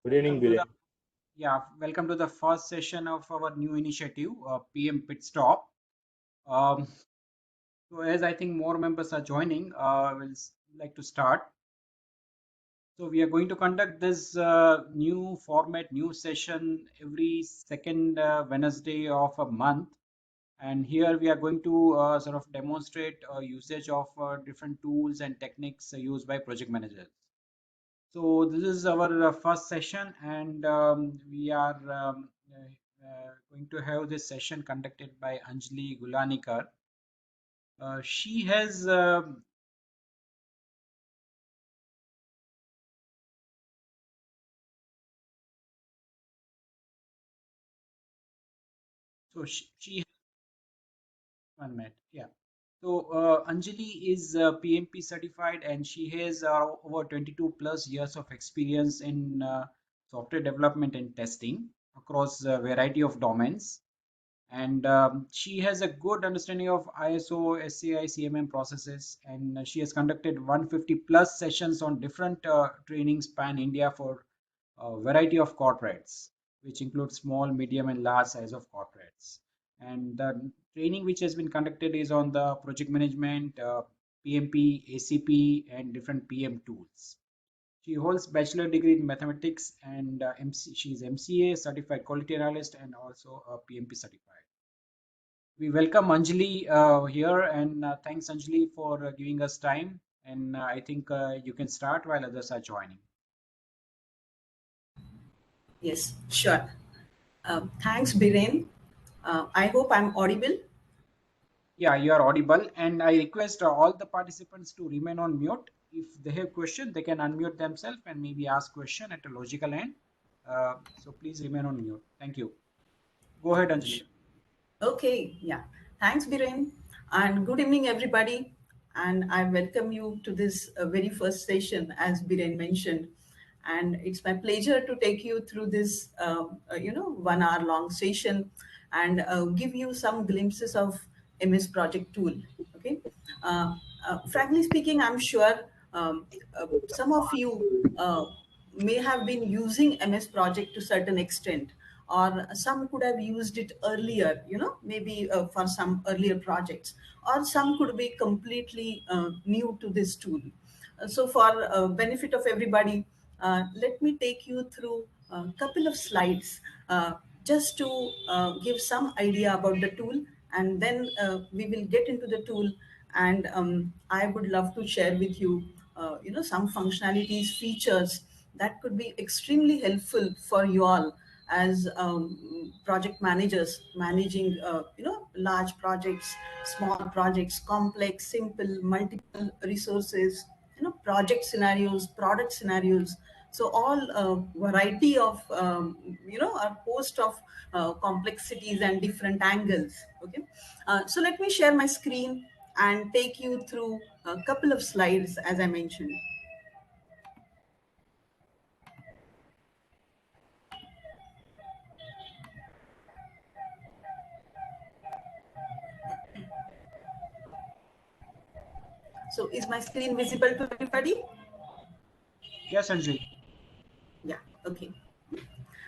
Good evening, Biren. Welcome to the first session of our new initiative, PM Pitstop. Um, so as I think more members are joining, we'll like to start. So we are going to conduct this new format, new session every second Wednesday of a month. And here we are going to sort of demonstrate usage of different tools and techniques used by project managers. So this is our first session, and we are going to have this session conducted by Anjali Gulanikar. She has so she 1 minute, yeah. So Anjali is PMP certified, and she has over 22 plus years of experience in software development and testing across a variety of domains. And she has a good understanding of ISO, SAI, CMM processes, and she has conducted 150 plus sessions on different trainings pan India for a variety of corporates, which include small, medium, and large size of corporates. And the training which has been conducted is on the project management, PMP, ACP, and different PM tools. She holds bachelor degree in mathematics, and she is MCA certified quality analyst and also a PMP certified. We welcome Anjali here, and thanks Anjali for giving us time. And I think you can start while others are joining. Yes, sure. Thanks, Biren. I hope I'm audible. Yeah, you are audible, and I request all the participants to remain on mute. If they have question, they can unmute themselves and maybe ask question at a logical end. So please remain on mute. Thank you. Go ahead, Anjali. Okay, yeah. Thanks, Biren. And good evening, everybody. And I welcome you to this very first session, as Biren mentioned. And it's my pleasure to take you through this, 1 hour long session and give you some glimpses of MS Project tool. Okay. Frankly speaking, I'm sure some of you may have been using MS Project to certain extent, or some could have used it earlier, maybe for some earlier projects, or some could be completely new to this tool. So for benefit of everybody, let me take you through a couple of slides just to give some idea about the tool, and then we will get into the tool, and I would love to share with you, some functionalities, features that could be extremely helpful for you all as project managers managing large projects, small projects, complex, simple, multiple resources, project scenarios, product scenarios. So all variety of a host of complexities and different angles. Okay, so let me share my screen and take you through a couple of slides as I mentioned. So is my screen visible to everybody? Yes, Anjali. Yeah, okay.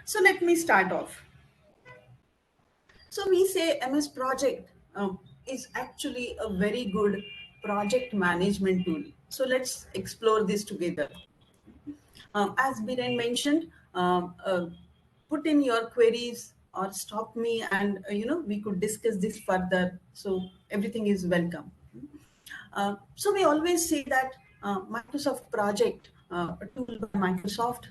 So let me start off. So we say MS Project is actually a very good project management tool. So let's explore this together. As Biren mentioned, put in your queries or stop me, and we could discuss this further. So everything is welcome. So we always say that Microsoft Project, a tool by Microsoft,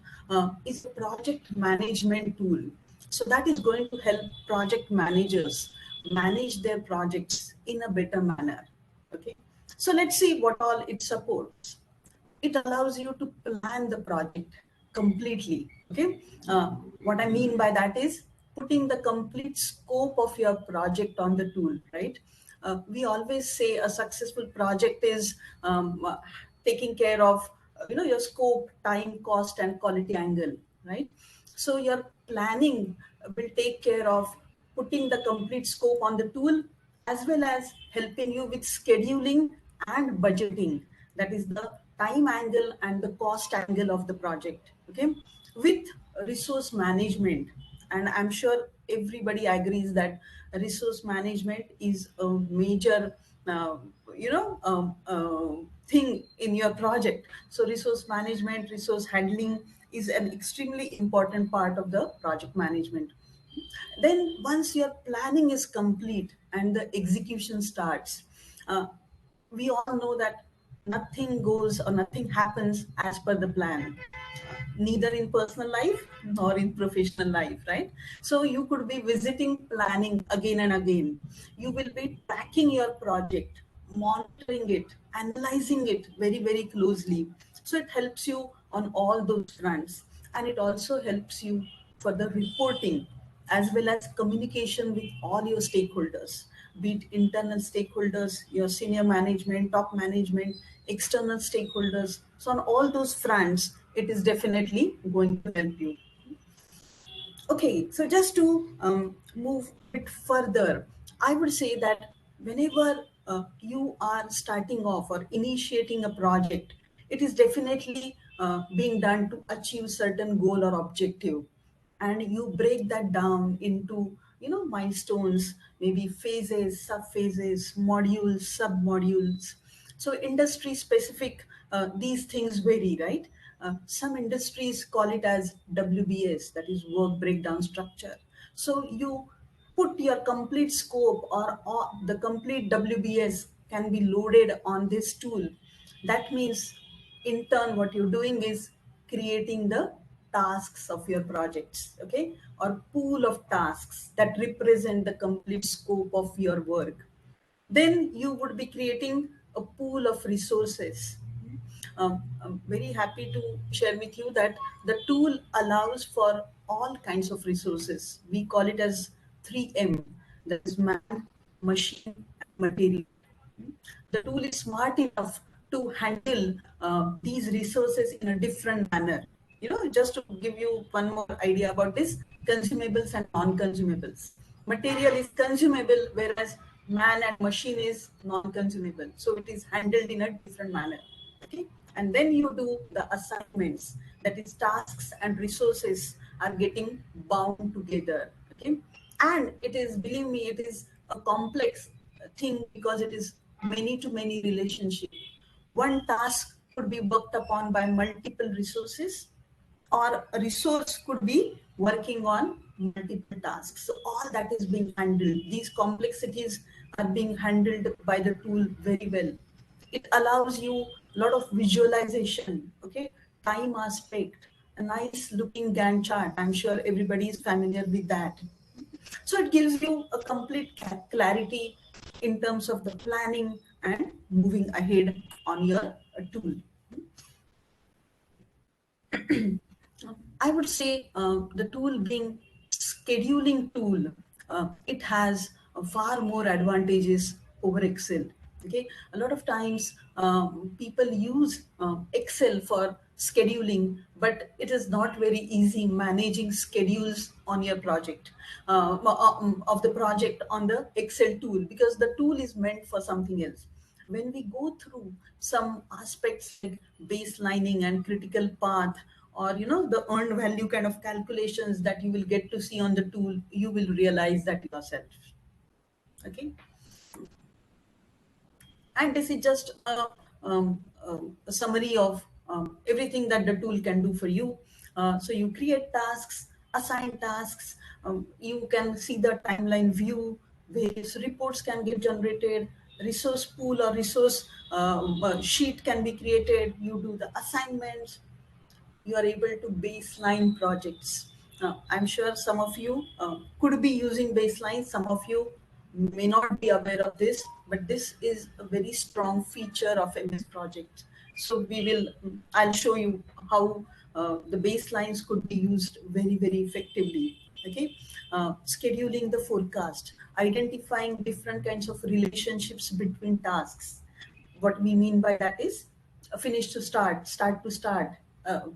is a project management tool. So that is going to help project managers manage their projects in a better manner. Okay. So let's see what all it supports. It allows you to plan the project completely. Okay. What I mean by that is putting the complete scope of your project on the tool, right? We always say a successful project is taking care of your scope, time, cost, and quality angle, right? So your planning will take care of putting the complete scope on the tool, as well as helping you with scheduling and budgeting. That is the time angle and the cost angle of the project. Okay, with resource management. And I'm sure everybody agrees that resource management is a major uh, thing in your project. So resource management, resource handling is an extremely important part of the project management. Then once your planning is complete and the execution starts, uh, we all know that nothing goes or nothing happens as per the plan, neither in personal life nor in professional life, right? So you could be visiting planning again and again. You will be tracking your project, monitoring it, analyzing it very, very closely. So it helps you on all those fronts. And it also helps you for the reporting as well as communication with all your stakeholders, be it internal stakeholders, your senior management, top management, external stakeholders. So on all those fronts, it is definitely going to help you. Okay, so just to move a bit further, I would say that whenever you are starting off or initiating a project, it is definitely being done to achieve certain goal or objective, and you break that down into milestones, maybe phases, sub phases, modules, sub modules. So industry specific, these things vary, right? Some industries call it as WBS, that is work breakdown structure. So you put your complete scope, or the complete WBS can be loaded on this tool. That means in turn what you're doing is creating the tasks of your projects, okay, or pool of tasks that represent the complete scope of your work. Then you would be creating a pool of resources. I'm very happy to share with you that the tool allows for all kinds of resources. We call it as 3M, that is man, machine, and material. The tool is smart enough to handle these resources in a different manner. Just to give you one more idea about this, consumables and non-consumables. Material is consumable, whereas man and machine is non-consumable. So it is handled in a different manner. Okay. And then you do the assignments, that is tasks and resources are getting bound together. Okay. And it is, believe me, it is a complex thing because it is many to many relationship. One task could be worked upon by multiple resources, or a resource could be working on multiple tasks. So all that is being handled. These complexities are being handled by the tool very well. It allows you a lot of visualization, okay, time aspect, a nice looking Gantt chart. I'm sure everybody is familiar with that. So it gives you a complete clarity in terms of the planning and moving ahead on your tool. I would say the tool being scheduling tool, it has far more advantages over Excel. Okay, a lot of times people use Excel for scheduling, but it is not very easy managing schedules on your project, of the project on the Excel tool, because the tool is meant for something else. When we go through some aspects like baselining and critical path, or the earned value kind of calculations that you will get to see on the tool, you will realize that yourself. Okay. And this is just a summary of everything that the tool can do for you. So you create tasks, assign tasks, you can see the timeline view, various reports can get generated, resource pool or resource sheet can be created, you do the assignments, you are able to baseline projects. I'm sure some of you could be using baseline, some of you may not be aware of this, but this is a very strong feature of MS Project. So I'll show you how the baselines could be used very, very effectively. Okay, scheduling the forecast, identifying different kinds of relationships between tasks. What we mean by that is finish to start, start to start,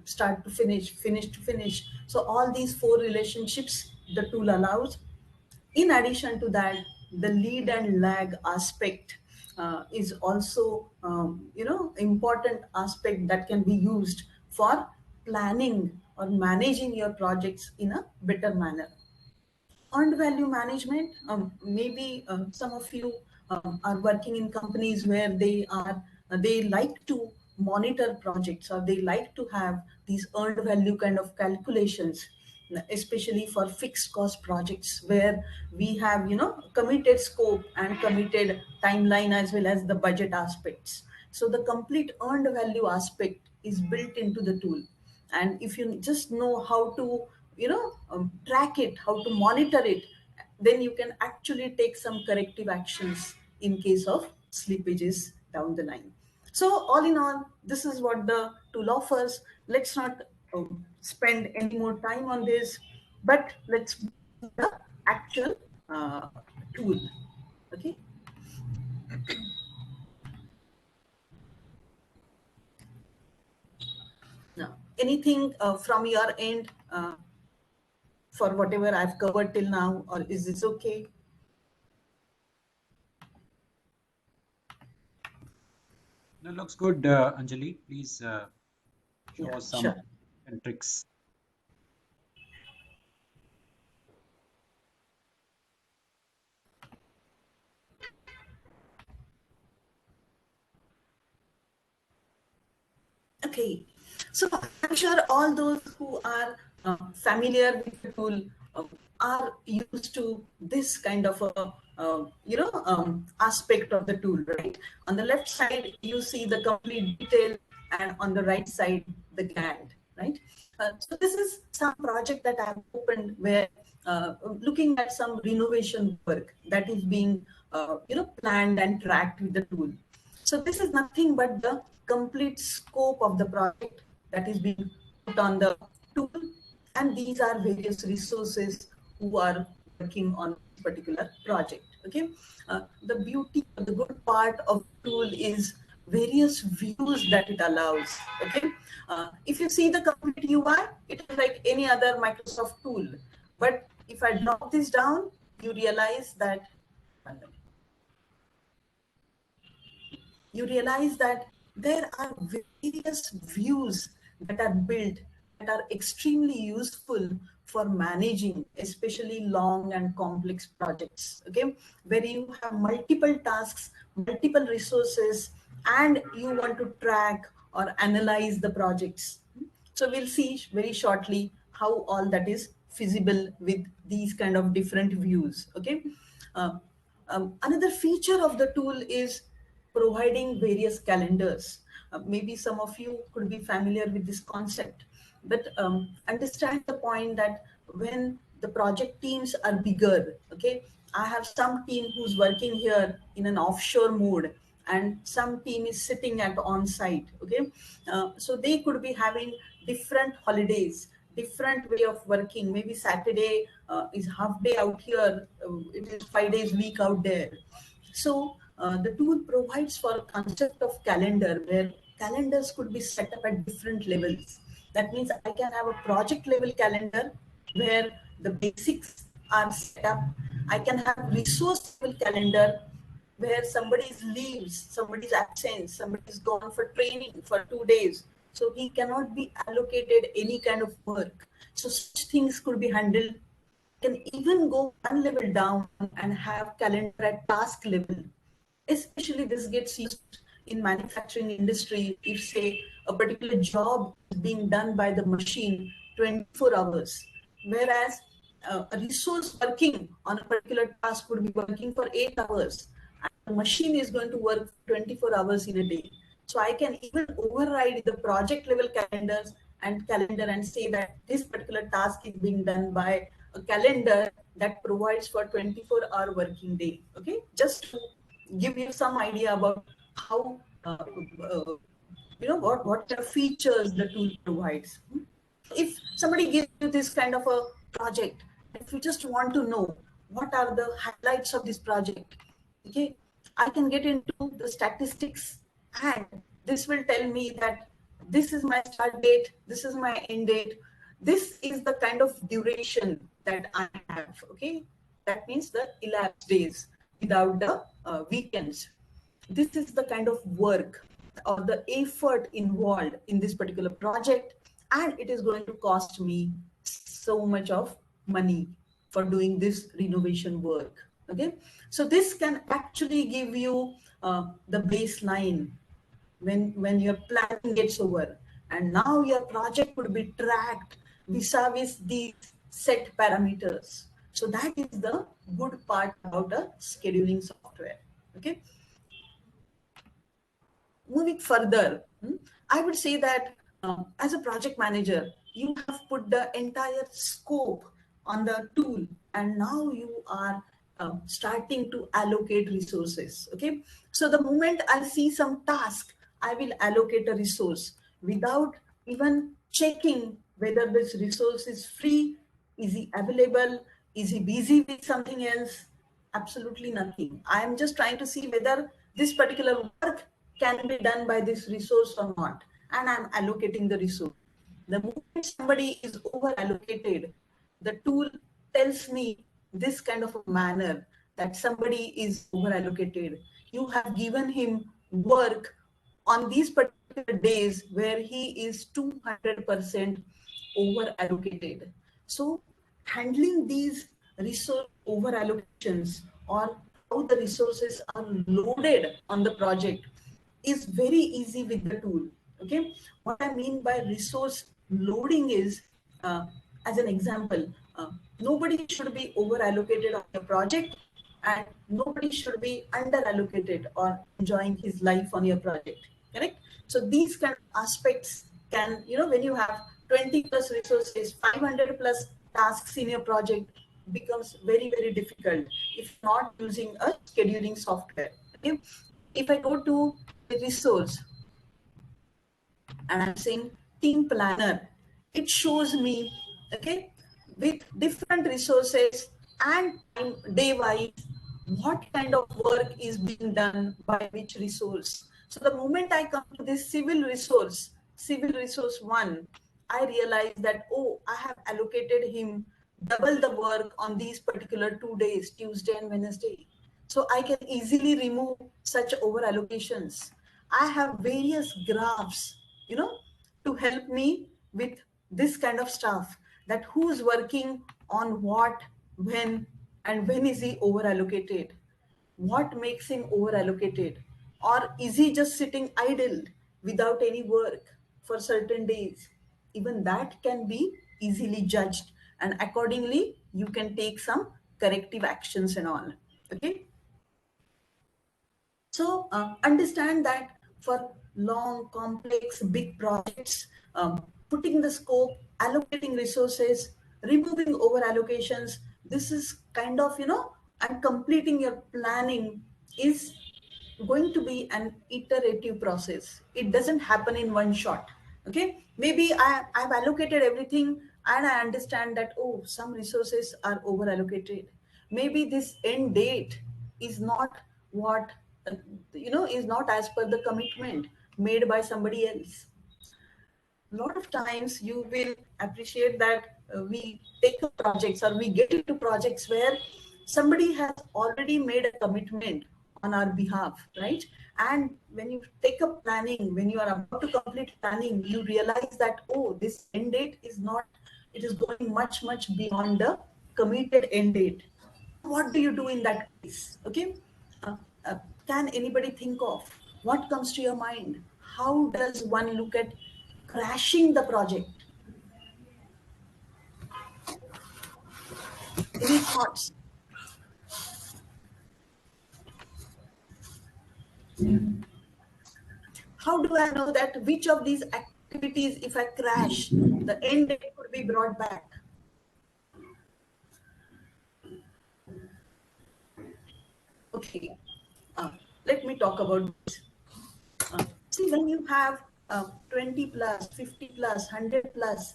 start to finish, finish to finish. So all these four relationships the tool allows. In addition to that, the lead and lag aspect is also important aspect that can be used for planning or managing your projects in a better manner. Earned value management, maybe some of you are working in companies where they like to monitor projects, or they like to have these earned value kind of calculations, especially for fixed cost projects where we have committed scope and committed timeline as well as the budget aspects. So the complete earned value aspect is built into the tool, and if you just know how to track it, how to monitor it, then you can actually take some corrective actions in case of slippages down the line. So all in all, this is what the tool offers. Let's not spend any more time on this, but let's move to the actual tool. Okay. Now, anything from your end for whatever I've covered till now, or is this okay? No, looks good, Anjali. Please show Yeah, us some sure. and tricks. Okay, so I'm sure all those who are familiar with the tool uh, are used to this kind of a aspect of the tool, right? On the left side, you see the complete detail, and on the right side, the Gantt, right? So this is some project that I've opened where looking at some renovation work that is being planned and tracked with the tool. So this is nothing but the complete scope of the project that is being put on the tool, and these are various resources who are working on this particular project. Okay, the beauty, the good part of the tool is various views that it allows. Okay, if you see the complete UI, it is like any other Microsoft tool, but if I drop this down, you realize that there are various views that are built that are extremely useful for managing especially long and complex projects, okay, where you have multiple tasks, multiple resources, and you want to track or analyze the projects. So we'll see very shortly how all that is feasible with these kind of different views. Okay. Uh, Another feature of the tool is providing various calendars. Maybe some of you could be familiar with this concept, but understand the point that when the project teams are bigger, okay, I have some team who's working here in an offshore mode, and some team is sitting at on site. Okay, so they could be having different holidays, different way of working. Maybe Saturday is half day out here, it is 5 days week out there. So the tool provides for a concept of calendar where calendars could be set up at different levels. That means I can have a project level calendar where the basics are set up. I can have resource level calendar where somebody's leaves, somebody's absent, somebody's gone for training for 2 days. So he cannot be allocated any kind of work. So such things could be handled. Can even go one level down and have calendar at task level. Especially this gets used in manufacturing industry if say a particular job is being done by the machine 24 hours, whereas a resource working on a particular task would be working for 8 hours, and the machine is going to work 24 hours in a day. So I can even override the project level calendar and say that this particular task is being done by a calendar that provides for 24-hour working day. Okay, just to give you some idea about how uh, what kind of features the tool provides. If somebody gives you this kind of a project, if you just want to know what are the highlights of this project, okay, I can get into the statistics, and this will tell me that this is my start date, this is my end date, this is the kind of duration that I have. Okay, that means the elapsed days without the weekends. This is the kind of work or the effort involved in this particular project, and it is going to cost me so much of money for doing this renovation work. Okay, so this can actually give you the baseline when your planning gets over, and now your project would be tracked vis-a-vis these set parameters. So that is the good part about a scheduling software. Okay, moving further, I would say that as a project manager, you have put the entire scope on the tool, and now you are starting to allocate resources. Okay, so the moment I see some task, I will allocate a resource without even checking whether this resource is free, is he available, is he busy with something else. Absolutely nothing. I am just trying to see whether this particular work can be done by this resource or not, and I'm allocating the resource. The moment somebody is over allocated, the tool tells me this kind of a manner that somebody is over allocated. You have given him work on these particular days where he is 200% over allocated. So handling these resource over allocations, or how the resources are loaded on the project, is very easy with the tool. Okay, what I mean by resource loading is, as an example, nobody should be over allocated on your project, and nobody should be under allocated or enjoying his life on your project. Correct? So these kind of aspects can, when you have 20 plus resources, 500 plus tasks in your project, becomes very, very difficult if not using a scheduling software. Okay, if I go to the resource and I'm saying team planner, it shows me, okay, with different resources and time day wise, what kind of work is being done by which resource. So the moment I come to this civil resource one, I realize that, oh, I have allocated him double the work on these particular 2 days, Tuesday and Wednesday. So I can easily remove such over allocations. I have various graphs, you know, to help me with this kind of stuff, that who's working on what, when, and when is he over allocated, what makes him over allocated, or is he just sitting idle without any work for certain days. Even that can be easily judged, and accordingly you can take some corrective actions and all. Okay, so understand that for long, complex, big projects, putting the scope, allocating resources, removing over allocations, this is kind of, and completing your planning is going to be an iterative process. It doesn't happen in one shot. Okay, maybe I've allocated everything and I understand that, oh, some resources are over allocated. Maybe this end date is not what, is not as per the commitment made by somebody else. A lot of times you will appreciate that we take up projects, or we get into projects where somebody has already made a commitment on our behalf, right? And when you take up planning, when you are about to complete planning, you realize that, oh, this end date is not, it is going much, much beyond the committed end date. What do you do in that case? Okay, uh, uh, can anybody think of what comes to your mind? How does one look at crashing the project? Any thoughts? How do I know that which of these activities, if I crash, the end date could be brought back? Okay, uh, let me talk about this. See, when you have 20 plus, 50 plus, 100 plus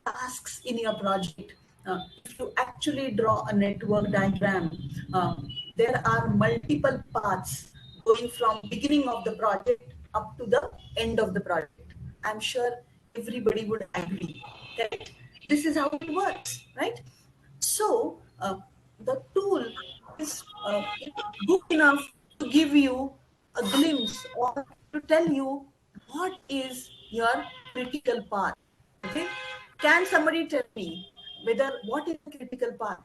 tasks in your project, if you actually draw a network diagram, there are multiple paths going from beginning of the project up to the end of the project. I'm sure everybody would agree. Correct? This is how it works, right? So the tool is good enough to give you a glimpse, or to tell you what is your critical path. Can somebody tell me whether what is the critical path?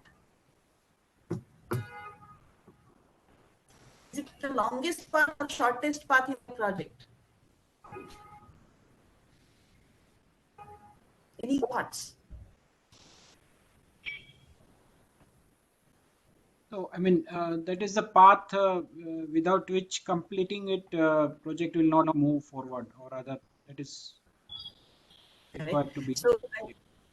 Is it the longest path or shortest path in the project? Any thoughts? So, I mean, that is the path without which completing it, project will not move forward, or rather, that is Correct. required to be. So,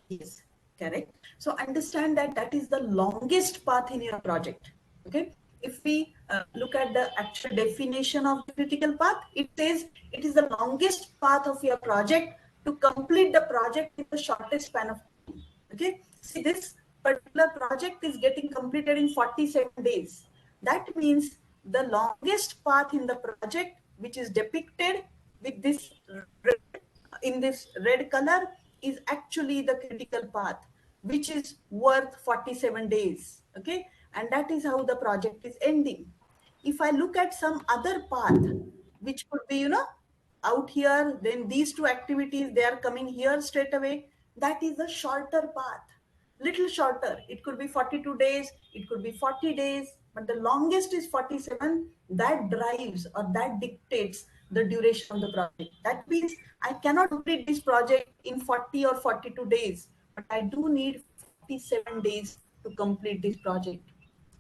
yes, correct. So understand that that is the longest path in your project. Okay. If we look at the actual definition of the critical path, it says it is the longest path of your project to complete the project in the shortest span of time. Okay. See, this particular project is getting completed in 47 days. That means the longest path in the project, which is depicted with this red, in this red color, is actually the critical path, which is worth 47 days. Okay. And that is how the project is ending. If I look at some other path, which could be, out here, then these two activities, they are coming here straight away. That is a shorter path, little shorter. It could be 42 days, it could be 40 days, but the longest is 47. That drives or that dictates the duration of the project. That means I cannot complete this project in 40 or 42 days, but I do need 47 days to complete this project.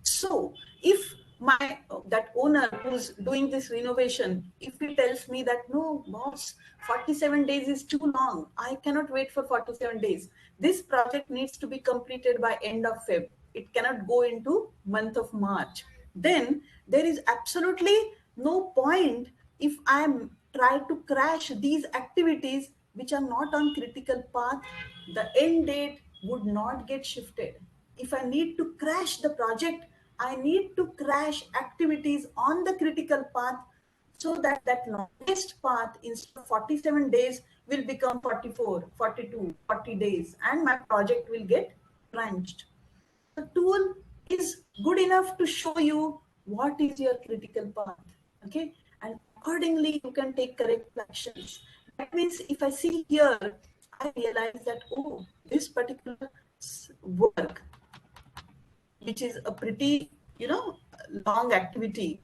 So if my that owner who's doing this renovation, if he tells me that no boss, 47 days is too long, I cannot wait for 47 days, this project needs to be completed by end of Feb, it cannot go into month of March, then there is absolutely no point if I am try to crash these activities which are not on critical path. The end date would not get shifted. If I need to crash the project, I need to crash activities on the critical path, so that that longest path instead of 47 days will become 44, 42, 40 days, and my project will get crunched. The tool is good enough to show you what is your critical path. Okay. And accordingly, you can take corrective actions. That means if I see here, I realize that, oh, this particular work, which is a pretty, long activity,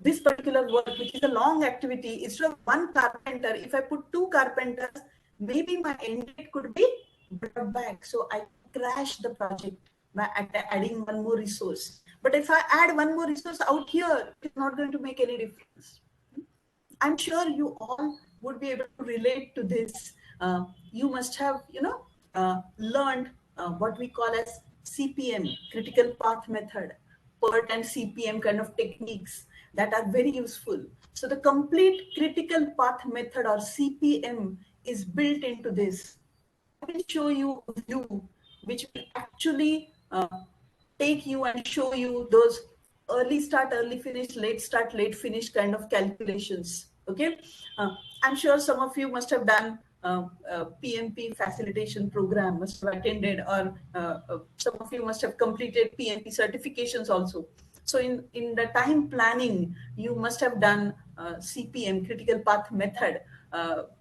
this particular work, which is a long activity, instead of one carpenter, if I put two carpenters, maybe my end date could be brought back. So I crash the project by adding one more resource. But if I add one more resource out here, it's not going to make any difference. I'm sure you all would be able to relate to this. You must have, learned what we call as CPM, critical path method, PERT and CPM kind of techniques that are very useful. So the complete critical path method, or CPM, is built into this. I will show you a view which will actually take you and show you those early start, early finish, late start, late finish kind of calculations. Okay. I'm sure some of you must have done PMP facilitation program, must have attended, or some of you must have completed PMP certifications also. So in the time planning, you must have done CPM, critical path method.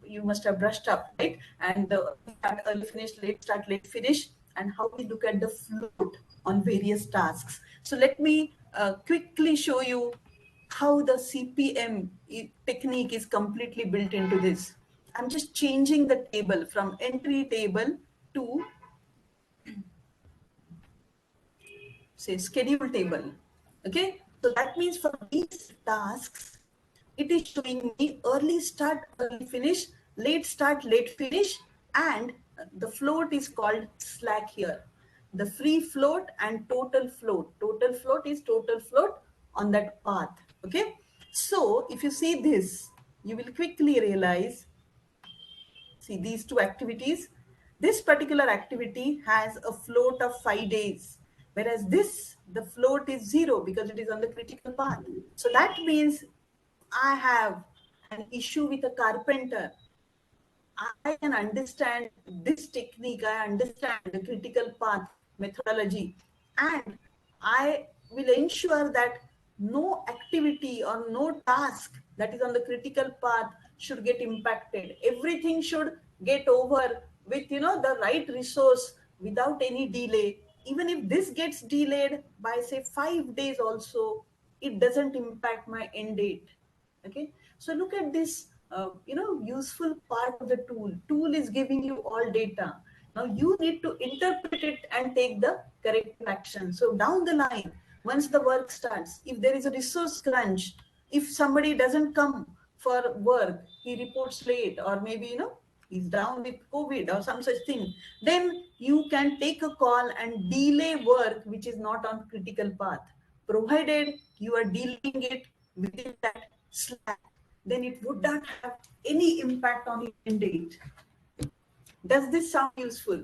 You must have brushed up, right? And the start, early finish, late start, late finish, and how we look at the float on various tasks. So let me quickly show you how the CPM technique is completely built into this. I'm just changing the table from entry table to, say, schedule table. Okay, so that means for these tasks, it is showing me early start, early finish, late start, late finish, and the float is called slack here. The free float and total float. Total float is total float on that path. Okay, so if you see this, you will quickly realize, see these two activities. This particular activity has a float of 5 days, whereas this, the float is 0 because it is on the critical path. So that means I have an issue with a carpenter, I can understand this technique, I understand the critical path methodology, and I will ensure that no activity or no task that is on the critical path should get impacted. Everything should get over with, the right resource without any delay. Even if this gets delayed by say 5 days also, it doesn't impact my end date. Okay, so look at this, useful part of the tool is giving you all data. Now you need to interpret it and take the corrective action. So down the line, once the work starts, if there is a resource crunch, if somebody doesn't come for work, he reports late, or maybe he's down with COVID or some such thing, then you can take a call and delay work which is not on critical path, provided you are dealing it within that slack, then it would not have any impact on your end date. Does this sound useful?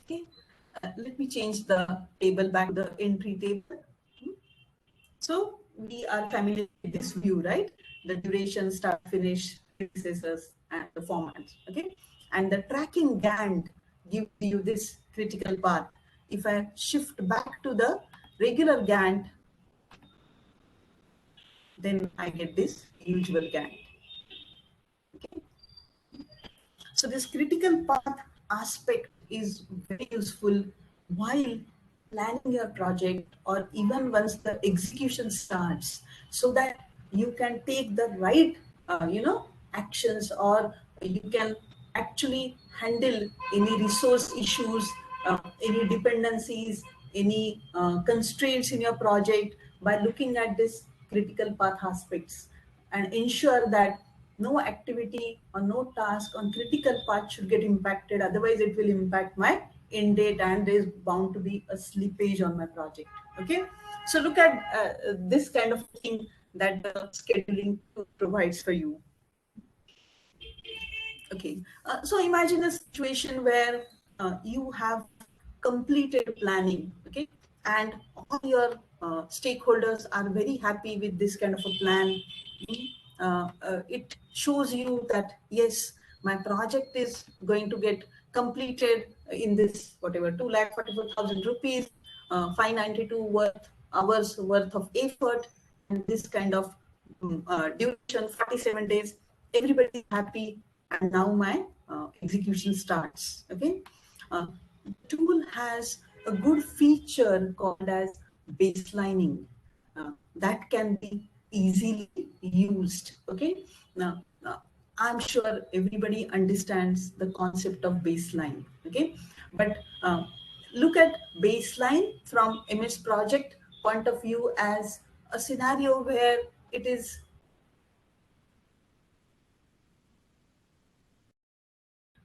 Okay, let me change the table back to the entry table. So we are familiar with this view, right? The duration, start, finish, predecessors, and the format. Okay, and the tracking Gantt gives you this critical path. If I shift back to the regular Gantt, then I get this usual Gantt. Okay, so this critical path aspect is very useful while planning your project, or even once the execution starts, so that you can take the right, actions, or you can actually handle any resource issues, any dependencies, any constraints in your project by looking at this critical path aspects, and ensure that no activity or no task on critical path should get impacted. Otherwise, it will impact my end date, and there is bound to be a slippage on my project. Okay, so look at this kind of thing that the scheduling tool provides for you. Okay, so imagine a situation where you have completed planning, okay, and all your stakeholders are very happy with this kind of a plan. It shows you that yes, my project is going to get completed in this whatever 2,44,000 rupees, 592 hours worth of effort, and this kind of duration 47 days. Everybody is happy, and now my execution starts. Okay, the tool has a good feature called as baselining that can be easily used. Okay, now I'm sure everybody understands the concept of baseline. Okay, but look at baseline from MS project point of view as a scenario where it is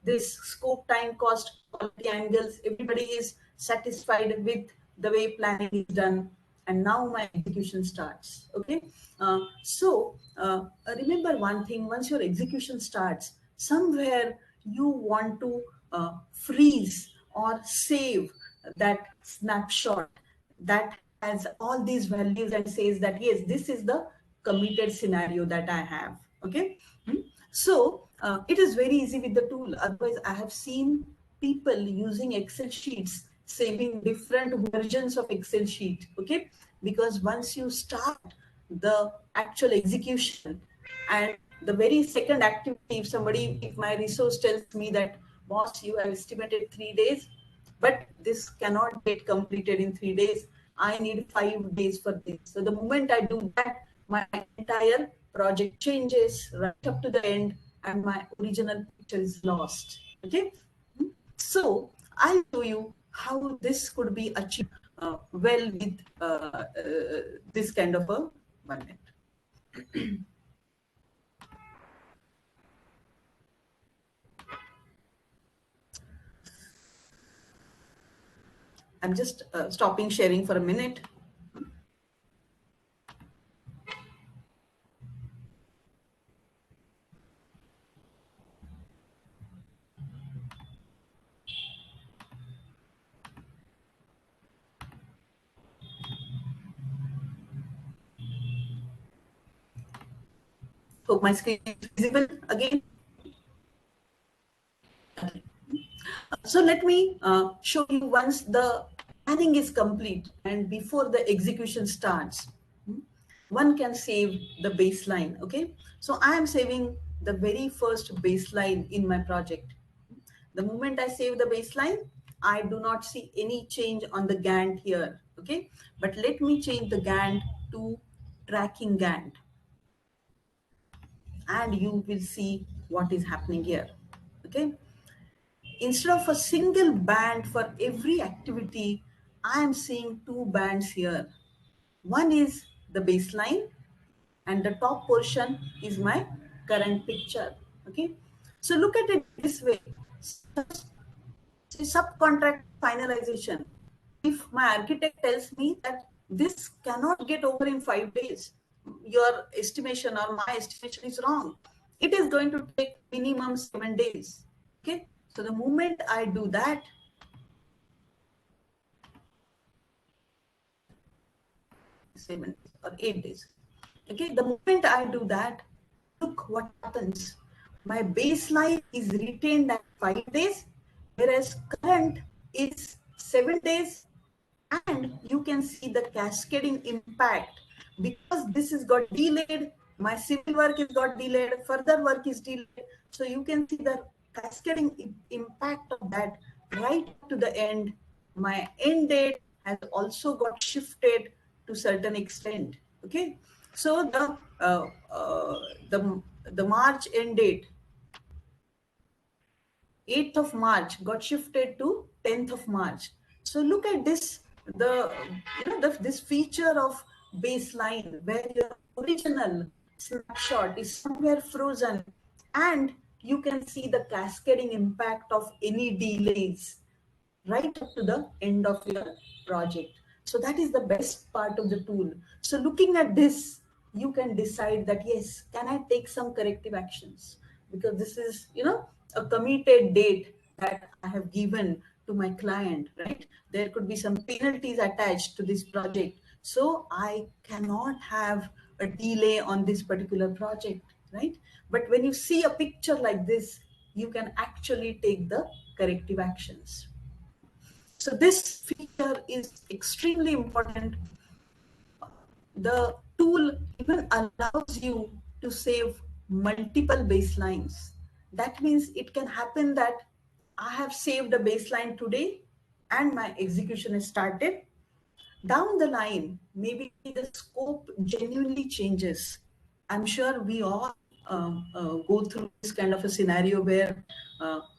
this scope, time, cost, quality angles, everybody is satisfied with the way planning is done, and now my execution starts. Okay, remember one thing: once your execution starts, somewhere you want to freeze or save that snapshot that has all these values and says that yes, this is the committed scenario that I have. Okay. So it is very easy with the tool. Otherwise, I have seen people using Excel sheets, saving different versions of Excel sheet. Okay, because once you start the actual execution, and the very second activity, if my resource tells me that boss, you have estimated 3 days, but this cannot get completed in 3 days. I need 5 days for this. So the moment I do that, my entire project changes right up to the end, and my original picture is lost. Okay. So I'll show you how this could be achieved well with this kind of a 1 minute. I'm just stopping sharing for a minute. Hope my screen is visible again. So let me show you once the planning is complete and before the execution starts, hmm, one can save the baseline. Okay, so I am saving the very first baseline in my project. The moment I save the baseline, I do not see any change on the Gantt here. Okay, but let me change the Gantt to tracking Gantt, and you will see what is happening here. Okay, instead of a single band for every activity, I am seeing two bands here. One is the baseline and the top portion is my current picture. Okay, so look at it this way. Subcontract finalization. If my architect tells me that this cannot get over in 5 days, your estimation or my estimation is wrong. It is going to take minimum 7 days. Okay, so the moment I do that, 7 or 8 days. Okay, the moment I do that, look what happens. My baseline is retained at 5 days, whereas current is 7 days, and you can see the cascading impact because this is got delayed. My civil work is got delayed, further work is delayed. So you can see the cascading impact of that right to the end. My end date has also got shifted to certain extent. Okay, so the March end date, 8th of March got shifted to 10th of March. So look at this, this feature of baseline where your original snapshot is somewhere frozen and you can see the cascading impact of any delays right up to the end of your project. So that is the best part of the tool. So looking at this, you can decide that, yes, can I take some corrective actions? Because this is, a committed date that I have given to my client, right? There could be some penalties attached to this project. So I cannot have a delay on this particular project, right? But when you see a picture like this, you can actually take the corrective actions. So this feature is extremely important. The tool even allows you to save multiple baselines. That means it can happen that I have saved a baseline today and my execution is started. Down the line, maybe the scope genuinely changes. I'm sure we all go through this kind of a scenario where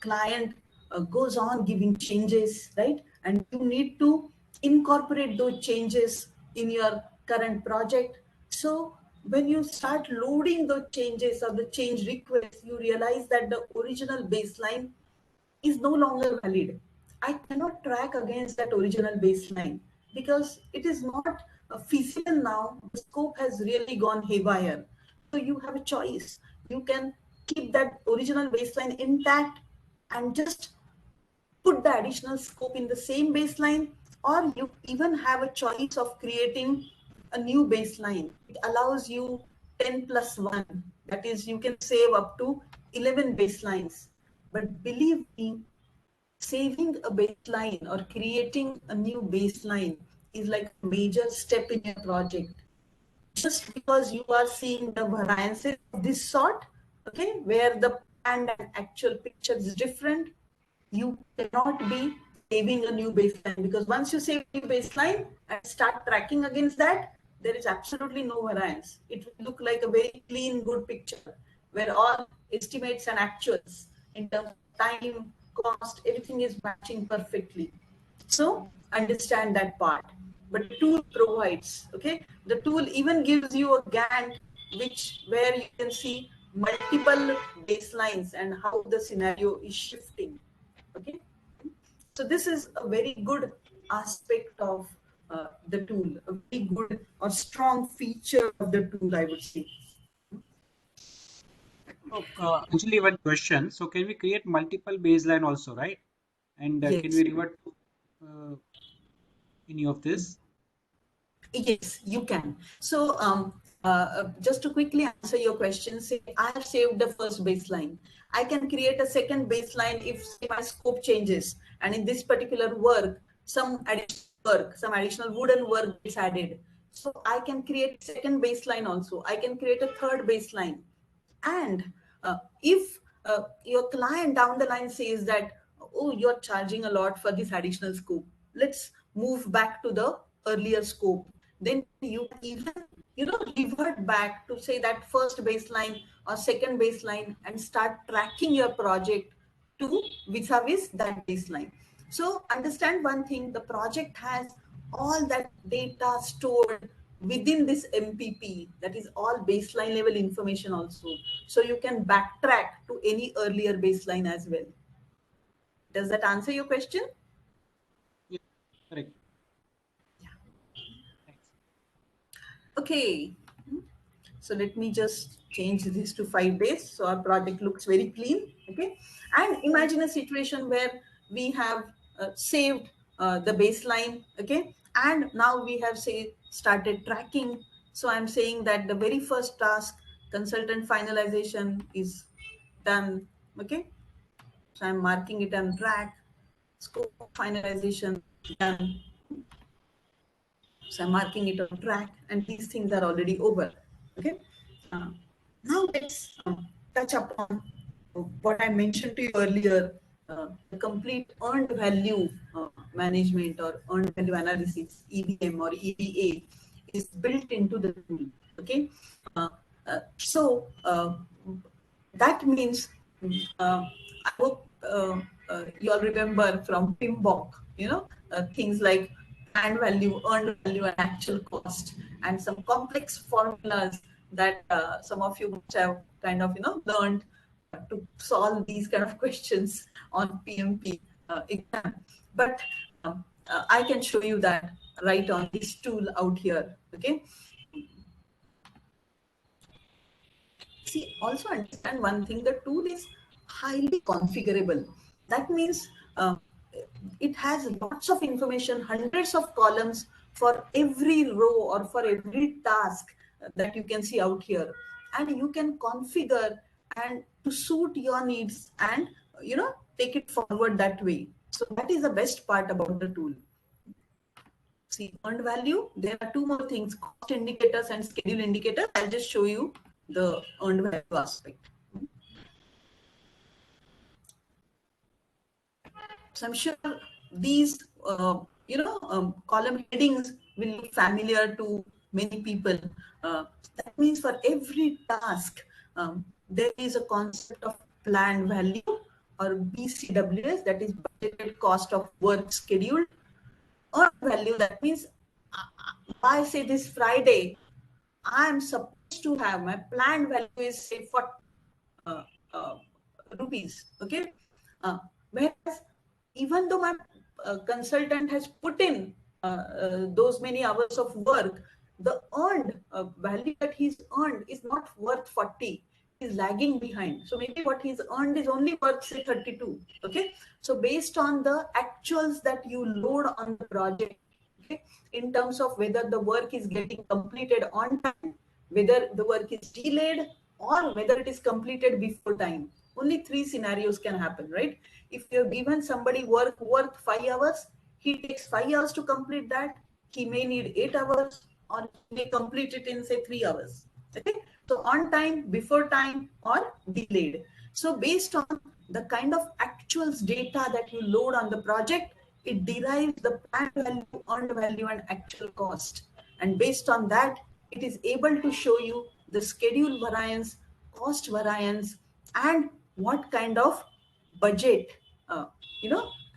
client goes on giving changes, right? And you need to incorporate those changes in your current project. So when you start loading those changes or the change requests, you realize that the original baseline is no longer valid. I cannot track against that original baseline because it is not feasible now. The scope has really gone haywire. So you have a choice. You can keep that original baseline intact and just put the additional scope in the same baseline, or you even have a choice of creating a new baseline. It allows you 10 plus 1. That is, you can save up to 11 baselines. But believe me, saving a baseline or creating a new baseline is like a major step in your project. Just because you are seeing the variances of this sort, okay, where the plan and actual picture is different, you cannot be saving a new baseline, because once you save a new baseline and start tracking against that, there is absolutely no variance. It will look like a very clean, good picture where all estimates and actuals in terms of time, cost, everything is matching perfectly. So understand that part. But the tool provides, okay? The tool even gives you a Gantt, which where you can see multiple baselines and how the scenario is shifting. Okay. So this is a very good aspect of the tool, a very good or strong feature of the tool, I would say. So, Anjali, one question. So, can we create multiple baseline also, right? And can we Yes. revert to any of this? Yes, you can. So just to quickly answer your question, say I have saved the first baseline. I can create a second baseline if say, my scope changes, and in this particular work, some additional wooden work is added. So I can create second baseline also. I can create a third baseline. And if your client down the line says that, oh, you're charging a lot for this additional scope, let's move back to the earlier scope. Then you can even, revert back to say that first baseline or second baseline and start tracking your project to vis-a-vis that baseline. So understand one thing, the project has all that data stored within this MPP, that is all baseline level information also. So you can backtrack to any earlier baseline as well. Does that answer your question? Yeah, correct. Thanks. Okay. So let me just change this to 5 days. So our project looks very clean. Okay. And imagine a situation where we have saved the baseline. Okay. And now we have started tracking. So I'm saying that the very first task, consultant finalization, is done. Okay. So I'm marking it on track. Scope finalization done. So I'm marking it on track, and these things are already over. Okay. Uh, Now let's touch upon what I mentioned to you earlier. The complete earned value management or earned value analysis, EVM or EVA, is built into the tool. Okay. Uh, so that means, I hope you all remember from PMBOK, things like planned value, earned value, and actual cost, and some complex formulas that some of you must have kind of, learned to solve these kind of questions on PMP exam. But I can show you that right on this tool out here. Okay. See, also understand one thing, the tool is highly configurable. That means it has lots of information, hundreds of columns for every row or for every task that you can see out here. And you can configure and to suit your needs and, take it forward that way. So that is the best part about the tool. See, earned value, there are two more things, cost indicators and schedule indicators. I'll just show you the earned value aspect. So I'm sure these, column headings will look familiar to many people. That means for every task, there is a concept of planned value or BCWS, that is budgeted cost of work scheduled. Earned value, that means by say this Friday, I am supposed to have my planned value is say for uh, uh, rupees. Okay. Whereas even though my consultant has put in those many hours of work, the earned value that he's earned is not worth 40. He's lagging behind. So maybe what he's earned is only worth say 32. Okay. So based on the actuals that you load on the project, okay, in terms of whether the work is getting completed on time, whether the work is delayed, or whether it is completed before time. Only three scenarios can happen, right? If you're given somebody work 5 hours, he takes 5 hours to complete that. He may need 8 hours, or he may complete it in say 3 hours. Okay, so on time, before time, or delayed. So based on the kind of actuals data that you load on the project, it derives the planned value, earned value, and actual cost. And based on that, it is able to show you the schedule variance, cost variance, and what kind of budget, uh,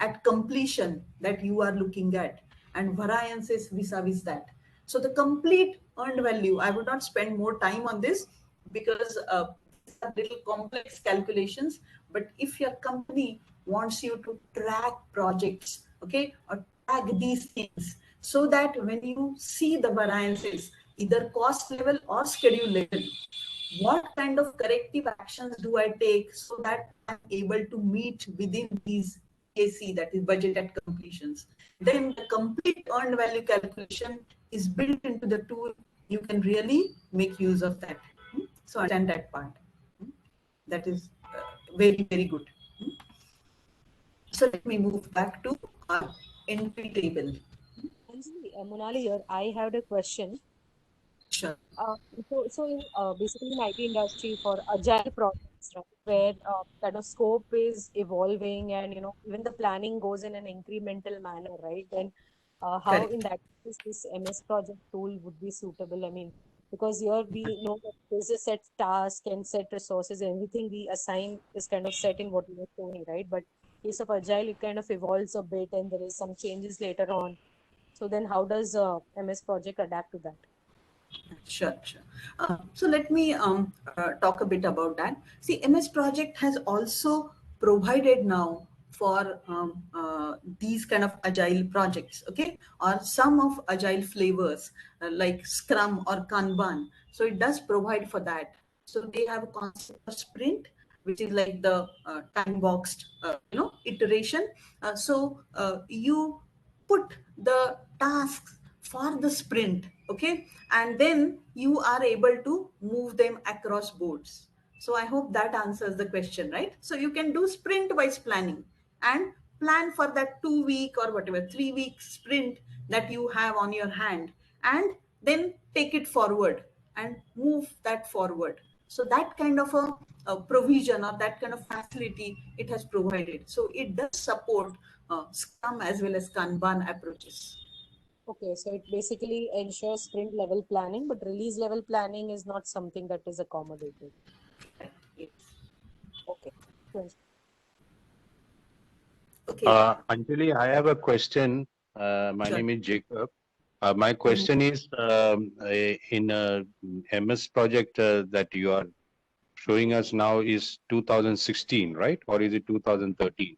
at completion that you are looking at, and variances vis-a-vis that. So the complete earned value, I would not spend more time on this because these are little complex calculations. But if your company wants you to track projects, okay, or track these things, so that when you see the variances, either cost level or schedule level, what kind of corrective actions do I take so that I'm able to meet within these AC, that is budget at completions. Then the complete earned value calculation is built into the tool you can really make use of that. So understand that part. That is very, very good. So let me move back to our entry table. Anjali, Monali here. I had a question. Sure. Uh, so in basically in IT industry for agile projects, right, where kind of scope is evolving and even the planning goes in an incremental manner, right? Then how Correct. in that case this MS project tool would be suitable? I mean, because here we know that there's a set task and set resources, everything we assign is kind of set in what you were showing, right? But case of agile, it kind of evolves a bit and there is some changes later on. So then how does MS project adapt to that? Sure, sure. So let me talk a bit about that. See, MS Project has also provided now for these kind of agile projects, okay, or some of agile flavors like Scrum or Kanban. So it does provide for that. So they have a concept of sprint, which is like the time boxed, iteration. So you put the tasks for the sprint, okay, and then you are able to move them across boards. So I hope that answers the question, right? So you can do sprint wise planning and plan for that 2 week or whatever 3 week sprint that you have on your hand, and then take it forward and move that forward. So that kind of a provision or that kind of facility it has provided. So it does support Scrum as well as Kanban approaches. Okay, so it basically ensures sprint level planning, but release level planning is not something that is accommodated. Yes. Okay. Yes. Okay. Anjali, I have a question. My Sure. name is Jacob. My Mhm. question is in a MS project that you are showing us now is 2016, right? Or is it 2013?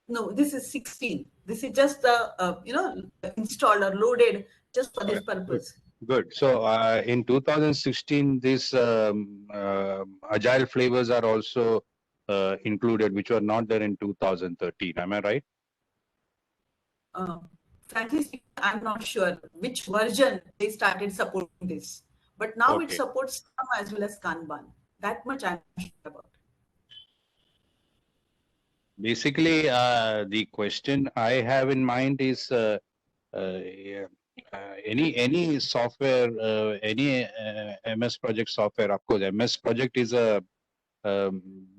No, this is 16. This is just installed or loaded just for All this right, good. purpose. Good. So in 2016, these agile flavors are also included, which were not there in 2013. Am I right? Uh, Frankly speaking, I'm not sure which version they started supporting this, but now it Okay. supports Scrum as well as Kanban. That much I'm sure about. Basically, the question I have in mind is yeah, any software, any MS Project software. Of course, MS Project is a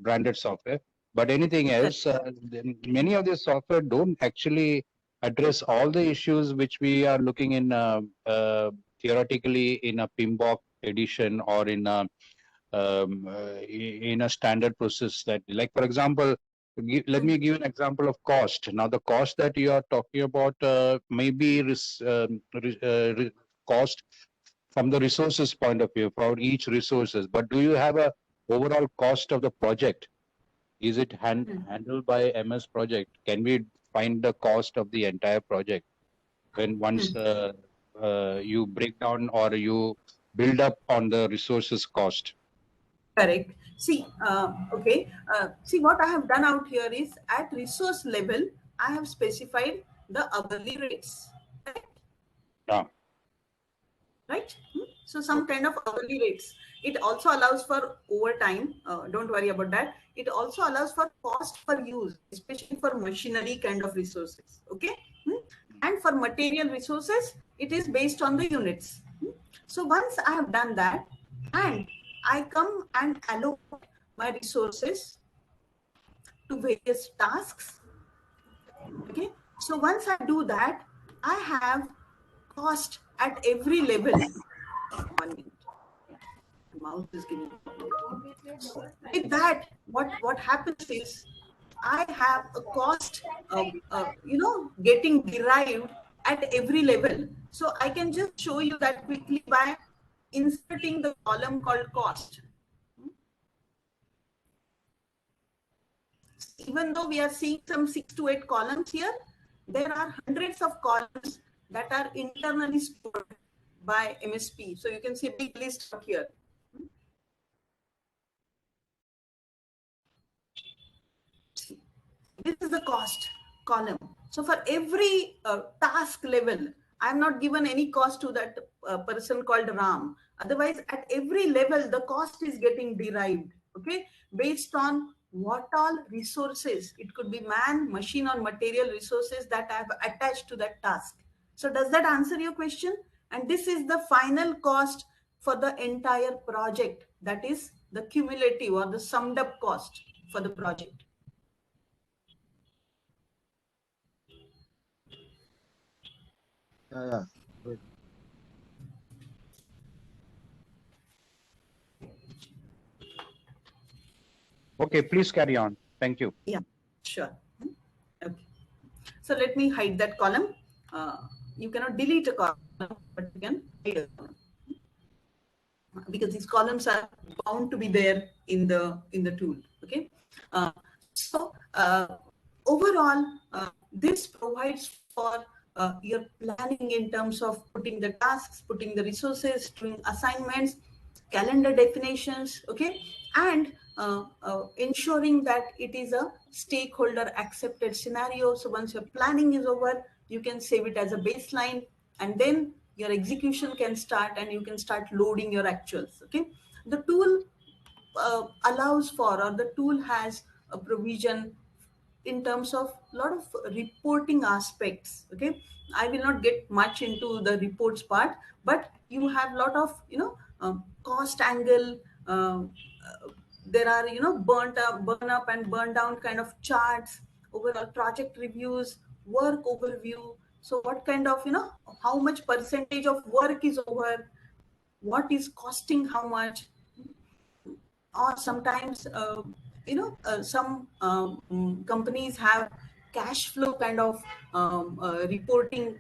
branded software, but anything Correct. else, then many of the software don't actually address all the issues which we are looking in theoretically in a PMBOK edition or in a standard process that, like for example, let me give an example of cost. Now, the cost that you are talking about may be cost from the resources point of view for each resources, but do you have a overall cost of the project? Is it handled by MS Project? Can we find the cost of the entire project when once you break down or you build up on the resources cost? Correct. See, okay. See, what I have done out here is at resource level, I have specified the hourly rates. Correct? Ah, Right? So some okay. kind of hourly rates. It also allows for overtime. Don't worry about that. It also allows for cost per use, especially for machinery kind of resources. Okay. And for material resources, it is based on the units. So once I have done that, and I come and allocate my resources to various tasks. Okay. So once I do that, I have cost at every level. 1 minute. The mouse is giving problem. So with that, what happens is I have a cost, getting derived at every level. So I can just show you that quickly by inserting the column called cost. Even though we are seeing some 6 to 8 columns here, there are hundreds of columns that are internally stored by MSP. So you can see a big list here. This is the cost column. So for every task level, I'm not given any cost to that person called Ram. Otherwise, at every level, the cost is getting derived, okay, based on what all resources, it could be man, machine, or material resources that I have attached to that task. So does that answer your question? And this is the final cost for the entire project. That is the cumulative or the summed up cost for the project. Yeah, good. Okay, please carry on. Thank you. Yeah, sure. Okay. So let me hide that column. You cannot delete a column, but you can hide a column because these columns are bound to be there in the tool. Okay. So overall, this provides for your planning in terms of putting the tasks, putting the resources, doing assignments, calendar definitions, okay, and ensuring that it is a stakeholder accepted scenario. So once your planning is over, you can save it as a baseline, and then your execution can start and you can start loading your actuals. Okay, the tool allows for, or the tool has a provision in terms of a lot of reporting aspects. Okay, I will not get much into the reports part, but you have a lot of cost angle. There are burn up and burn down kind of charts, overall project reviews, work overview. So what kind of how much percentage of work is over, what is costing how much, or sometimes some companies have cash flow kind of reporting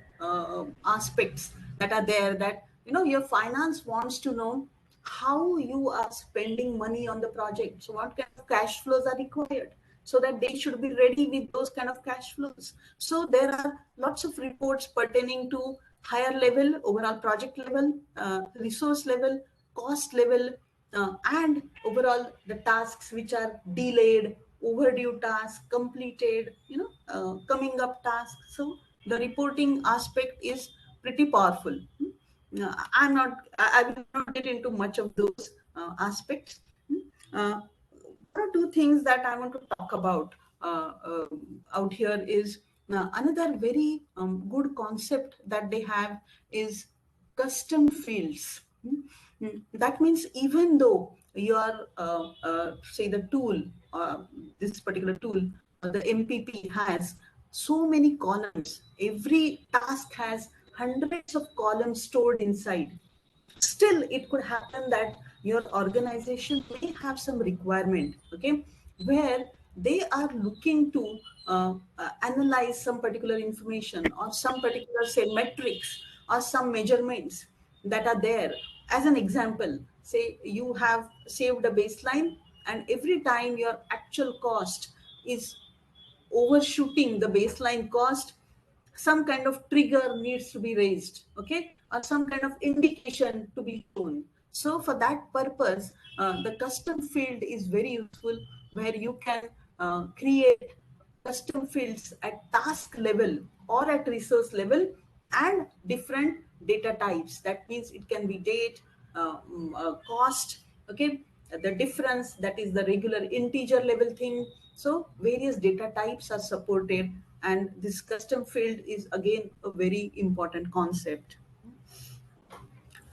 aspects that are there, that your finance wants to know how you are spending money on the project. So what kind of cash flows are required, so that they should be ready with those kind of cash flows. So there are lots of reports pertaining to higher level, overall project level, resource level, cost level, and overall the tasks which are delayed, overdue tasks, completed, coming up tasks. So the reporting aspect is pretty powerful. I will not get into much of those aspects. uh, One or two things that I want to talk about out here is another very good concept that they have is custom fields. That means even though you are, say, the tool, this particular tool, the MPP has so many columns, every task has hundreds of columns stored inside. Still, it could happen that your organization may have some requirement, okay, where they are looking to analyze some particular information or some particular, say, metrics or some measurements that are there. As an example, say you have saved a baseline, and every time your actual cost is overshooting the baseline cost, some kind of trigger needs to be raised, okay, or some kind of indication to be shown. So for that purpose, the custom field is very useful, where you can create custom fields at task level or at resource level, and different data types. That means it can be date, cost, okay, the difference, that is the regular integer level thing. So various data types are supported, and this custom field is again a very important concept.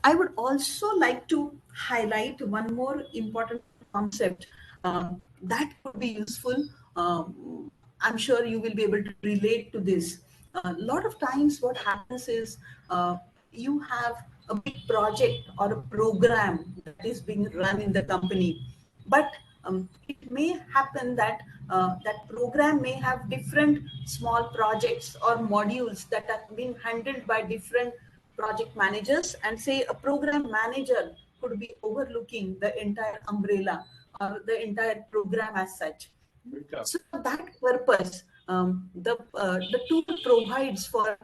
I would also like to highlight one more important concept that could be useful. I'm sure you will be able to relate to this. A lot of times what happens is you have a big project or a program that is being run in the company, but it may happen that that program may have different small projects or modules that are being handled by different project managers, and say a program manager could be overlooking the entire umbrella or the entire program as such. So for that purpose, the tool provides for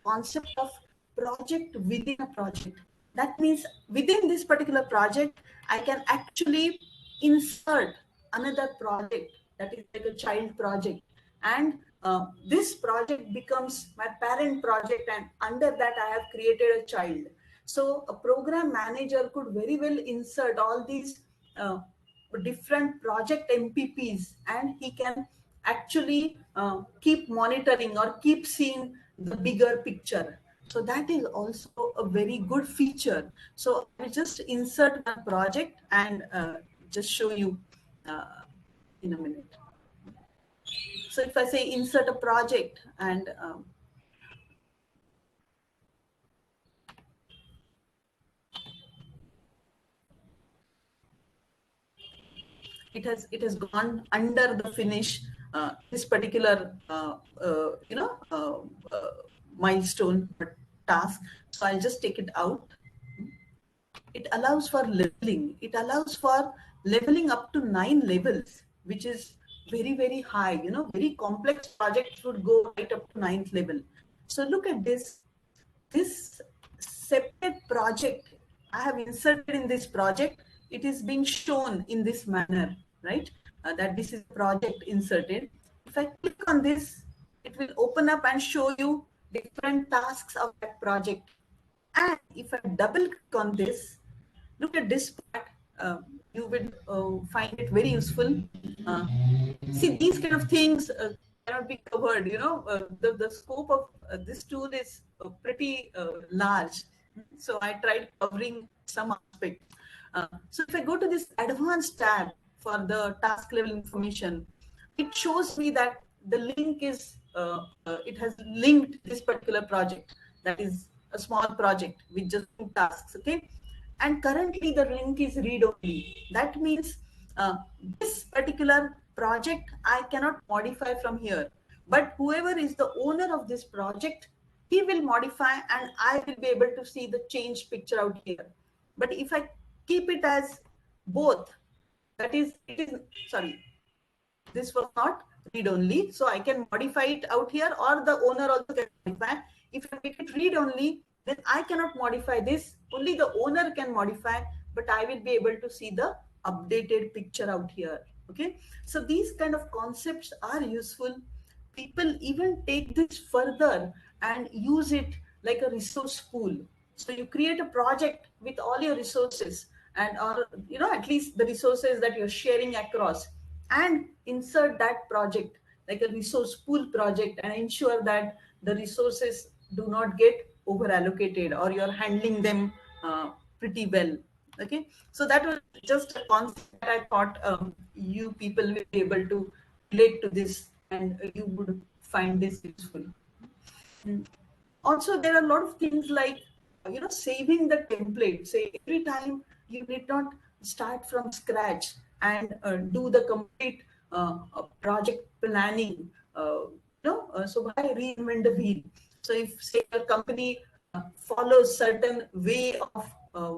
concept of project within a project. That means within this particular project, I can actually insert another project that is like a child project, and this project becomes my parent project, and under that I have created a child. So a program manager could very well insert all these different project MPPs, and he can actually keep monitoring or keep seeing the bigger picture. So that is also a very good feature. So I will just insert one project and just show you in a minute. So if I say insert a project, and it has gone under the finish this particular milestone task. So I'll just take it out. It allows for leveling. It allows for leveling up to 9 levels, which is very, very high. Very complex projects would go right up to 9th level. So look at this. This separate project I have inserted in this project, it is being shown in this manner, right? That this is project inserted. If I click on this, it will open up and show you different tasks of that project. And if I double click on this, look at this part, you will find it very useful. See, these kind of things cannot be covered. The scope of this tool is pretty large. So I tried covering some aspect. So if I go to this advanced tab for the task level information, it shows me that the link is, it has linked this particular project. That is a small project with just 2 tasks, okay? And currently the link is read only. That means this particular project I cannot modify from here, but whoever is the owner of this project, he will modify, and I will be able to see the change picture out here. But if I keep it as both, that is, it is, sorry, this was not read only, so I can modify it out here, or the owner also can modify. If I make it read only, then I cannot modify this, only the owner can modify, but I will be able to see the updated picture out here. Okay, so these kind of concepts are useful. People even take this further and use it like a resource pool. So you create a project with all your resources, and or at least the resources that you're sharing across, and insert that project like a resource pool project, and ensure that the resources do not get over allocated, or you're handling them pretty well. Okay, so that was just a concept that I thought you people will be able to relate to this, and you would find this useful. Also, there are a lot of things like saving the template. Say every time you need not start from scratch and do the complete project planning. So why reinvent the wheel? So if say your company follows certain way of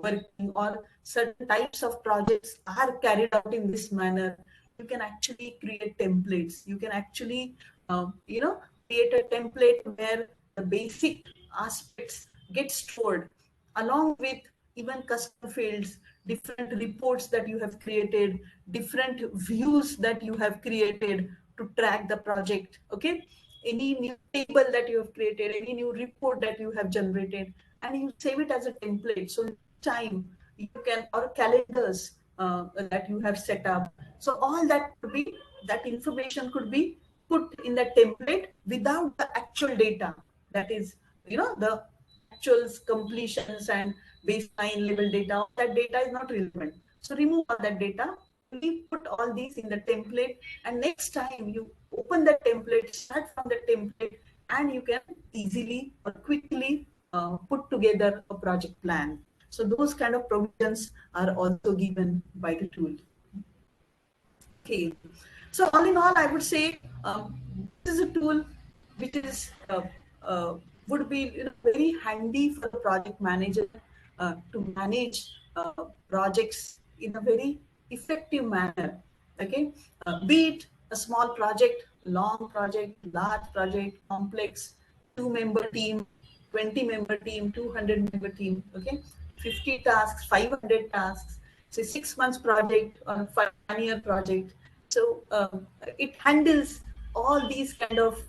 working, or certain types of projects are carried out in this manner, you can actually create templates. You can actually create a template where the basic aspects get stored, along with even custom fields, different reports that you have created, different views that you have created to track the project. Okay, any new table that you have created, any new report that you have generated, and you save it as a template. So next time you can, or calendars that you have set up. So all that could be, that information could be put in the template without the actual data. That is, the actuals, completions, and baseline level data. All that data is not relevant. So remove all that data. We put all these in the template, and next time you open the template, start from the template, and you can easily or quickly put together a project plan. So those kind of provisions are also given by the tool. Okay, so all in all, I would say this is a tool which is would be very handy for the project manager to manage projects in a very effective manner. Okay, be it a small project, long project, large project, complex, 2-member team, 20-member team, 200-member team. Okay, 50 tasks, 500 tasks, say 6 months project or 1-year project. So it handles all these kind of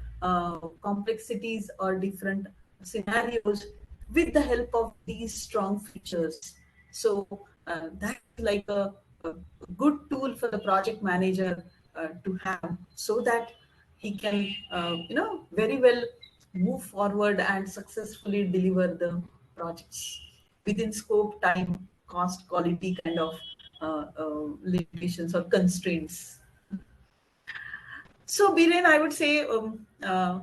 complexities or different scenarios with the help of these strong features. So that's like a good tool for the project manager to have, so that he can, very well move forward and successfully deliver the projects within scope, time, cost, quality kind of limitations or constraints. So, Biren, I would say uh,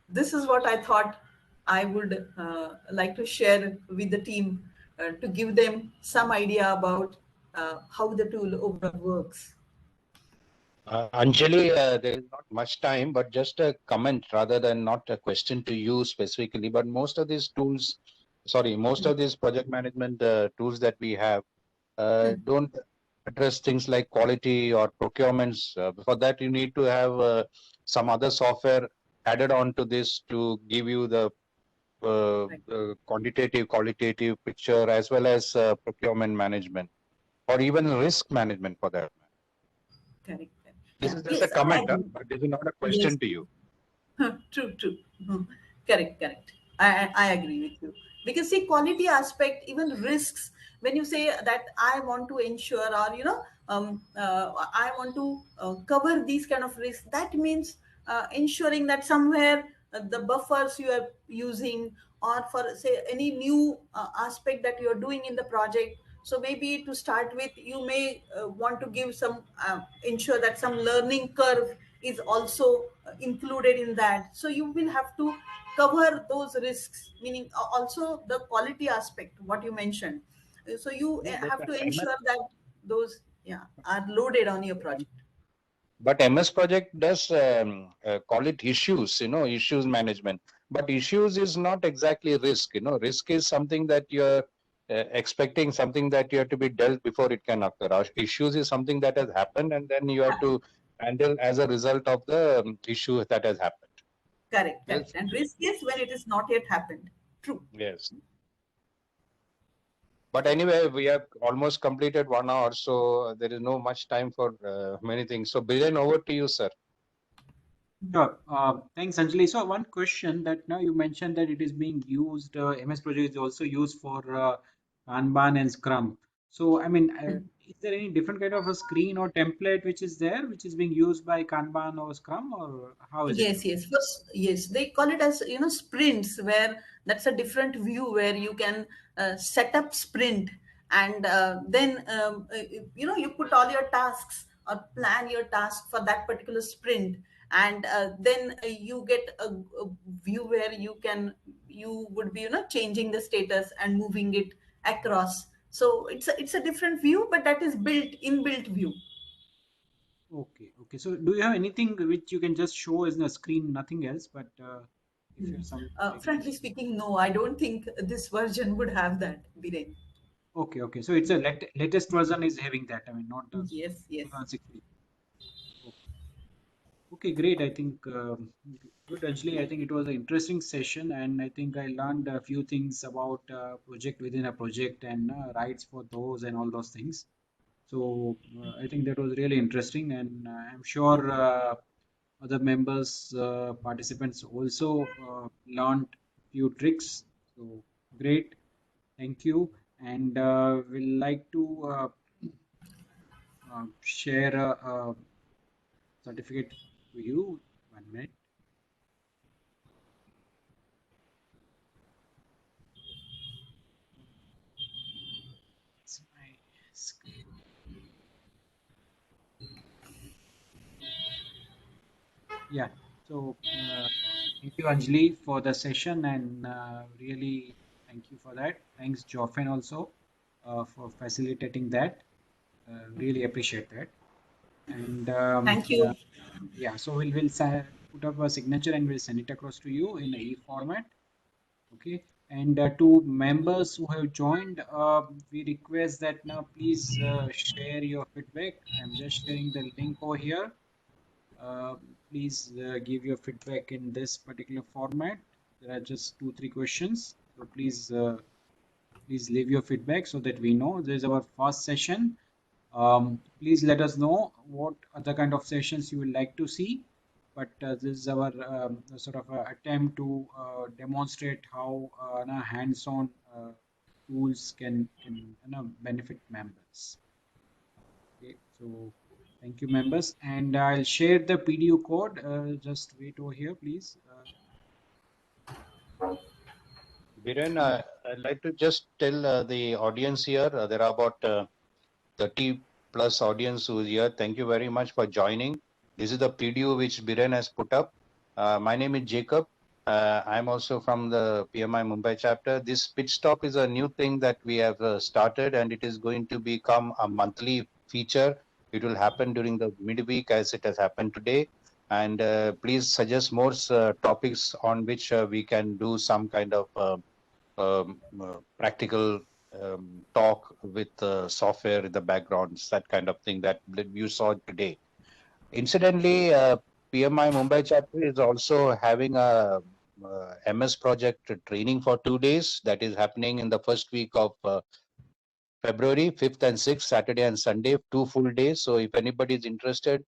this is what I thought I would like to share with the team to give them some idea about how the tool overall works. Anjali, there is not much time, but just a comment rather than not a question to you specifically. But most of these tools, sorry, most of these project management tools that we have don't address things like quality or procurements. For that, you need to have some other software added on to this to give you the Right. quantitative, qualitative picture as well as procurement management or even risk management for that. Correct. Correct. This Yeah. is just a Yes, I comment, huh? agree. But this is not a Yes. question to you. True, true. Correct, correct. I agree with you. Because see, quality aspect, even risks, when you say that I want to ensure, or I want to cover these kind of risks, that means ensuring that somewhere the buffers you are using, or for say any new aspect that you are doing in the project. So maybe to start with, you may want to give some ensure that some learning curve is also included in that. So you will have to cover those risks, meaning also the quality aspect, what you mentioned. So you No, have to MS, ensure that those, yeah, are loaded on your project. but MS Project does call it issues, issues management. But issues is not exactly risk. Risk is something that you're expecting, something that you have to be dealt before it can occur. Issues is something that has happened, and then you have to handle as a result of the issue that has happened. Correct, correct. Yes, And risk is when it is not yet happened. True. yes. But anyway, we have almost completed 1 hour, so there is no much time for many things. So, Biren, over to you, sir. Sure. Thanks, Anjali. So one question that now you mentioned that it is being used, MS Project is also used for Kanban and Scrum. So, I mean, is there any different kind of a screen or template which is there, which is being used by Kanban or Scrum, or how is it? Yes, yes. First, yes, they call it as sprints, where that's a different view where you can set up sprint, and then you put all your tasks or plan your task for that particular sprint, and then you get a view where you would be changing the status and moving it across. So it's a different view, but that is inbuilt view. Okay, okay. So do you have anything which you can just show as a screen, nothing else, but if you have some idea. Frankly speaking, no, I don't think this version would have that, Biren. Okay, okay. So it's a latest version is having that. I mean, not the Yes, yes. 2016. Okay, great. I think good, Anjali. I think it was an interesting session, and I think I learned a few things about project within a project and rights for those and all those things. So I think that was really interesting, and I'm sure other members, participants also learned few tricks. So great, thank you, and we'll like to share a certificate to you. 1 minute. It's my screen. Yeah. So thank you, Anjali, for the session, and really thank you for that. Thanks, Joffen, also for facilitating that. Really appreciate that. And Thank you. yeah, so put up a signature and we'll send it across to you in a e-format. Okay. And to members who have joined, we request that now please share your feedback. I'm just sharing the link over here. Uh, please give your feedback in this particular format. There are just 2, 3 questions. So please leave your feedback so that we know. This is our first session. Please let us know what other kind of sessions you would like to see. but this is our sort of attempt to demonstrate how hands-on tools can benefit members. Okay, so thank you, members, and I'll share the PDU code. Just wait over here, please. Viren, I'd like to just tell the audience here, there are about 30 plus audience who's here. Thank you very much for joining. This is the PDU which Biren has put up. My name is Jacob. I'm also from the PMI Mumbai chapter. This pit stop is a new thing that we have started, and it is going to become a monthly feature. It will happen during the midweek as it has happened today. And please suggest more topics on which we can do some kind of practical talk with software in the backgrounds, that kind of thing that you saw today. Incidentally, PMI Mumbai chapter is also having a MS project training for 2 days that is happening in the first week of February, 5th and 6th, Saturday and Sunday, 2 full days. So if anybody is interested,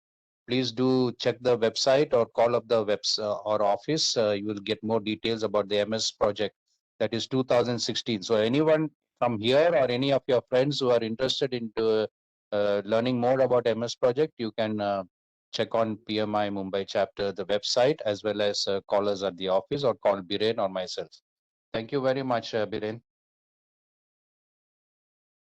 please do check the website or call up the or office. You will get more details about the MS project. That is 2016. So anyone from here or any of your friends who are interested into learning more about MS project, you can check on PMI Mumbai chapter, the website, as well as call us at the office or call Biren or myself. Thank you very much, Biren.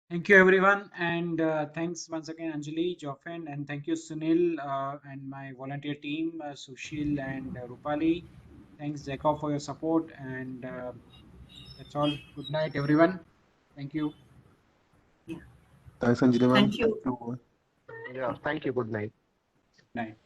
Thank you, everyone, and thanks once again, Anjali, Joffen, and thank you, Sunil, and my volunteer team, Sushil and Rupali. Thanks, Jacob, for your support, and that's all. Good night, everyone. Thank you. Yeah. Thanks, Anjali ma'am. Thank you. Thank you. Yeah, thank you. Good night. Good night.